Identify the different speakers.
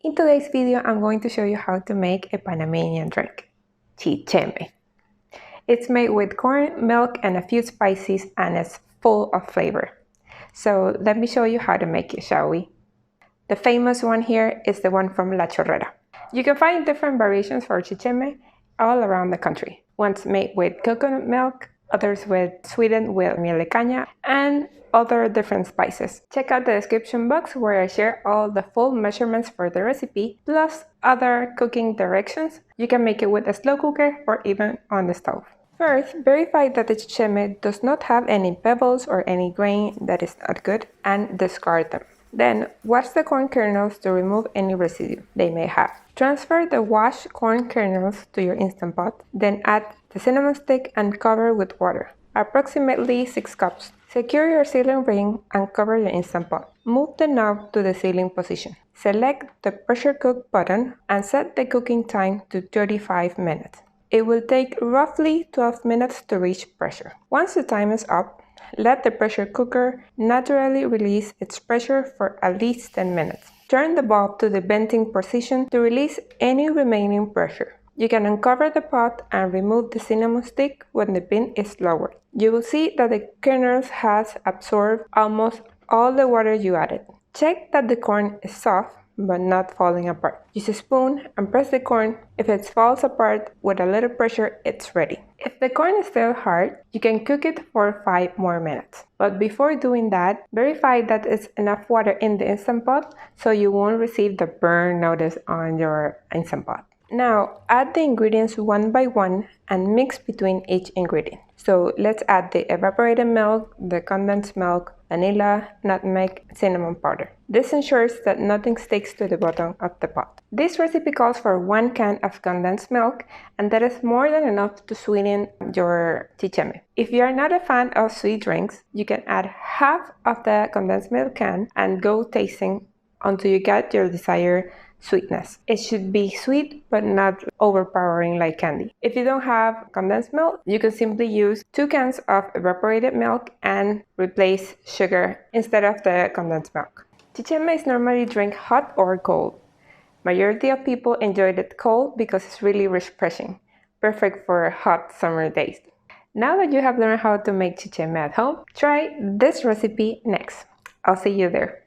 Speaker 1: In today's video, I'm going to show you how to make a Panamanian drink, chicheme. It's made with corn, milk, and a few spices, and it's full of flavor. So let me show you how to make it, shall we? The famous one here is the one from La Chorrera. You can find different variations for chicheme all around the country. One's made with coconut milk, others with sweetened with miel de caña, and other different spices. Check out the description box where I share all the full measurements for the recipe, plus other cooking directions. You can make it with a slow cooker or even on the stove. First, verify that the chicheme does not have any pebbles or any grain that is not good, and discard them. Then, wash the corn kernels to remove any residue they may have. Transfer the washed corn kernels to your Instant Pot, then add the cinnamon stick and cover with water, approximately 6 cups. Secure your sealing ring and cover your Instant Pot. Move the knob to the sealing position. Select the pressure cook button and set the cooking time to 35 minutes. It will take roughly 12 minutes to reach pressure. Once the time is up, let the pressure cooker naturally release its pressure for at least 10 minutes. Turn the bulb to the venting position to release any remaining pressure. You can uncover the pot and remove the cinnamon stick when the pin is lowered. You will see that the kernels has absorbed almost all the water you added. Check that the corn is soft but not falling apart. Use a spoon and press the corn. If it falls apart with a little pressure, it's ready. If the corn is still hard, you can cook it for 5 more minutes. But before doing that, verify that it's enough water in the Instant Pot so you won't receive the burn notice on your Instant Pot. Now, add the ingredients one by one and mix between each ingredient. So let's add the evaporated milk, the condensed milk, vanilla, nutmeg, cinnamon powder. This ensures that nothing sticks to the bottom of the pot. This recipe calls for 1 can of condensed milk, and that is more than enough to sweeten your chicheme. If you are not a fan of sweet drinks, you can add half of the condensed milk can and go tasting until you get your desired sweetness. It should be sweet but not overpowering like candy. If you don't have condensed milk, you can simply use 2 cans of evaporated milk and replace sugar instead of the condensed milk. Chicheme is normally drink hot or cold. Majority of people enjoy it cold because it's really refreshing, perfect for hot summer days. Now that you have learned how to make chicheme at home, try this recipe next. I'll see you there.